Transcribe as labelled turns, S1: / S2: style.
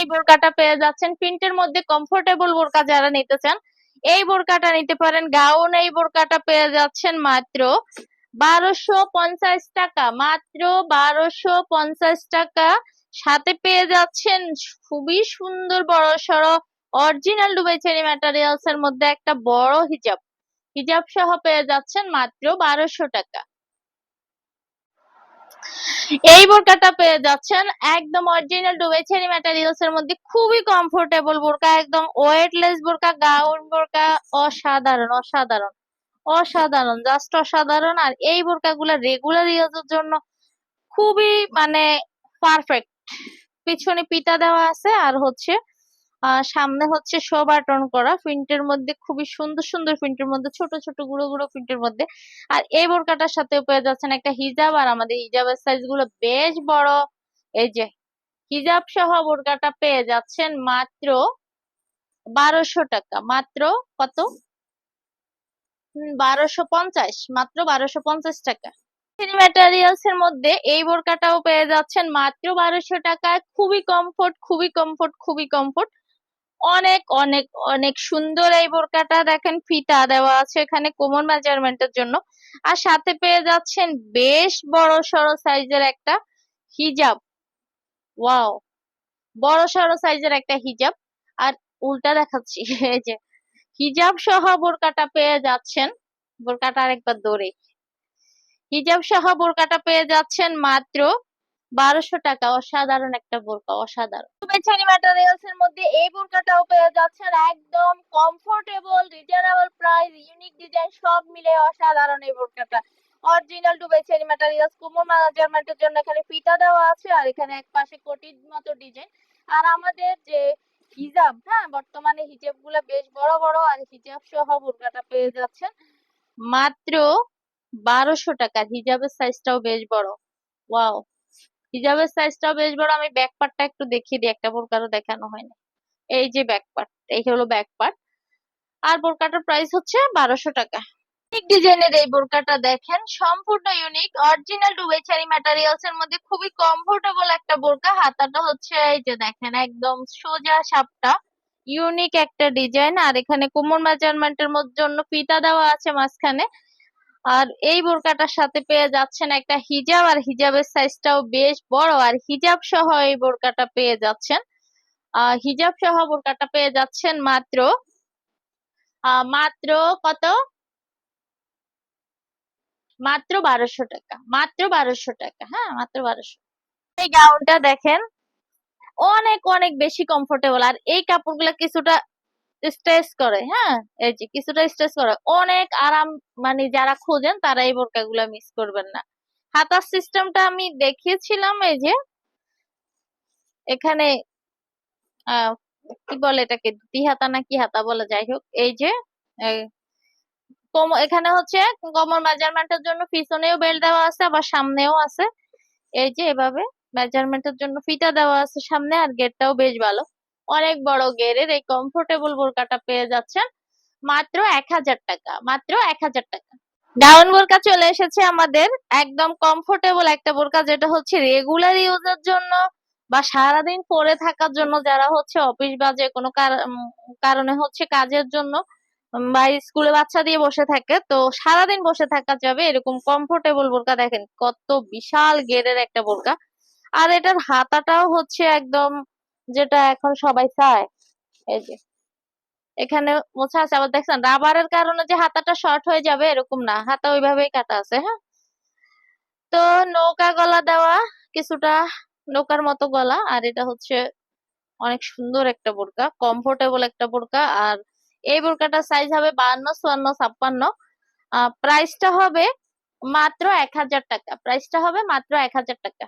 S1: এই বোরকাটা পেয়ে যাচ্ছেন প্রিন্টের মধ্যে কমফোর্টেবল বোরকা যারা নিতে চান এই বোরকাটা নিতে পারেন। গাউন এই বোরকাটা পেয়ে যাচ্ছেন মাত্র 1250 টাকা, মাত্র 1250 টাকা। সাথে পেয়ে যাচ্ছেন খুবই সুন্দর বড় সড়ো অরিজিনাল দুবাই চেরি ম্যাটেরিয়ালস এর মধ্যে একটা বড় হিজাব, হিজাব সহ পেয়ে যাচ্ছেন মাত্র 1200 টাকা। এই বোরকাটা পেয়ে যাচ্ছেন একদম অরিজিনাল দুবাই চেরি ম্যাটেরিয়ালস এর মধ্যে খুবই কমফোর্টেবল বোরকা, একদম ওয়েটলেস বোরকা, গাউন বোরকা, অসাধারণ অসাধারণ অসাধারণ, জাস্ট অসাধারণ। আর এই বোরকাগুলো রেগুলার ইউজের জন্য খুবই মানে পারফেক্ট। পিছনে পিতা দেওয়া আছে আর হচ্ছে সামনে হচ্ছে শো বাটন করা, প্রিন্টের মধ্যে খুবই সুন্দর সুন্দর প্রিন্টের মধ্যে ছোট ছোট গুঁড়ো গুঁড়ো প্রিন্টের মধ্যে। আর এই বোরকাটার সাথে পেয়ে যাচ্ছেন একটা হিজাব, আর আমাদের হিজাবের সাইজ গুলো বেশ বড়। এই যে হিজাব সহ বোরকাটা পেয়ে যাচ্ছেন মাত্র 1200 টাকা, মাত্র কত 1250, মাত্র 1250 টাকা। ম্যাটেরিয়ালস এর মধ্যে এই বোরকাটাও পেয়ে যাচ্ছেন মাত্র 1200 টাকায়। খুবই কমফোর্ট খুবই কমফোর্ট খুবই কমফোর্ট, অনেক অনেক অনেক সুন্দর। এই বোরকাটা দেখেন ফিতা দেওয়া আছে এখানে কোমর মেজারমেন্টের জন্য, আর সাথে পেয়ে যাচ্ছেন বেশ বড় সড়ো সাইজের একটা হিজাব। ওয়াও, বড় সড়ো সাইজের একটা হিজাব। আর উল্টা দেখাচ্ছি এই যে হিজাব সহ বোরকাটা পেয়ে যাচ্ছেন, বোরকাটা আরেকবার দৌড়ে, হিজাব সহ বোরকাটা পেয়ে যাচ্ছেন মাত্র 1200 টাকা। অসাধারণ একটা বোরকা, অসাধারণ। বেচারি ম্যাটেরিয়ালস এর মধ্যে এই বোরকাটাও পেয়ে যাচ্ছেন একদম comfortable, reasonable price, unique design সব মিলে অসাধারণ এই বোরকাটা। অরিজিনাল দুবাই চেরি ম্যাটেরিয়ালস, কোমর মেজারমেন্টের জন্য এখানে ফিতা দেওয়া আছে, আর এখানে এক পাশে কোটির মতো ডিজাইন। আর আমাদের যে হিজাব, হ্যাঁ বর্তমানে হিজাব গুলা বেশ বড় বড়, আর হিজাব সহ বোরকাটা পেয়ে যাচ্ছেন মাত্র 1200 টাকা। হিজাবের সাইজটাও বেশ বড়। ওয়াও, হিজাবের সাইজটাও বেশ বড়। আমি ব্যাক পার্টটা একটু দেখিয়ে দিই, একটা বোরকারও দেখানো হয়নি। এই যে ব্যাক পার্ট, এই হলো ব্যাক পার্ট। আর বোরকাটার প্রাইস হচ্ছে 1200 টাকা। ইউনিক ডিজাইনের এই বোরকাটা দেখেন, সম্পূর্ণ unique, original Dubai cherry materials এর মধ্যে খুবই কমফোর্টেবল একটা বোরকা। হাতাটা হচ্ছে এই যে দেখেন একদম সোজা সাপটা, ইউনিক একটা ডিজাইন। আর এখানে কোমর মেজারমেন্টের জন্য ফিতা দেওয়া আছে মাঝখানে। আর এই বোরকাটার সাথে পেয়ে যাচ্ছেন একটা হিজাব, আর হিজাবের সাইজটাও বেশ বড়। আর হিজাব সহ এই বোরকাটা পেয়ে যাচ্ছেন, হিজাব সহ বোরকাটা পেয়ে যাচ্ছেন মাত্র মাত্র কত, মাত্র 1200 টাকা, মাত্র 1200 টাকা, হ্যাঁ মাত্র 1200। এই গাউনটা দেখেন অনেক অনেক বেশি কমফোর্টেবল, আর এই কাপড়গুলো কিছুটা স্ট্রেচ করে, হ্যাঁ এই যে কিছুটা স্ট্রেচ করে, অনেক আরাম। মানে যারা খোঁজেন তারা এই বোরকাগুলো মিস করবেন না। হাতার সিস্টেমটা আমি দেখিয়েছিলাম, এই যে এখানে আহ কি বলে এটাকে, দুটি হাতা না কি হাতা বলে, যাই হোক এই যে এই এখানে হচ্ছে কোমর মেজারমেন্টের জন্য পিছনেও বেল্ট দেওয়া আছে, আবার সামনেও আছে। এই যে এভাবে মেজারমেন্টের জন্য ফিতা দেওয়া আছে সামনে, আর গেটটাও বেশ ভালো, অনেক বড় গেরের। এই কমফোর্টেবল বোরকাটা পেয়ে যাচ্ছেন মাত্র 1000 টাকা, মাত্র 1000 টাকা। গাউন বোরকা চলে এসেছে আমাদের, একদম কমফোর্টেবল একটা বোরকা, যেটা হচ্ছে রেগুলার ইউজের জন্য বা সারাদিন পরে থাকার জন্য, যারা হচ্ছে অফিস বা যে কোনো কারণে হচ্ছে কাজের জন্য বা স্কুলে বাচ্চা দিয়ে বসে থাকে, তো সারাদিন বসে থাকা যাবে এরকম কমফোর্টেবল বোরকা। দেখেন কত বিশাল গেরের একটা বোরকা। আর এটার হাতাটাও হচ্ছে একদম যেটা এখন সবাই চায়, এই যে এখানে মোছা আছে। আবার দেখছেন রাবারের কারণে যে হাতাটা শর্ট হয়ে যাবে এরকম না, হাতা ওইভাবেই কাটা আছে, হ্যাঁ। তো নৌকা গলা দেওয়া, কিছুটা নৌকার মতো গলা। আর এটা হচ্ছে অনেক সুন্দর একটা বোরকা, কমফোর্টেবল একটা বোরকা। আর এই বোরকাটার সাইজ হবে 52, 54, 56। প্রাইসটা হবে মাত্র 1000 টাকা, প্রাইসটা হবে মাত্র 1000 টাকা।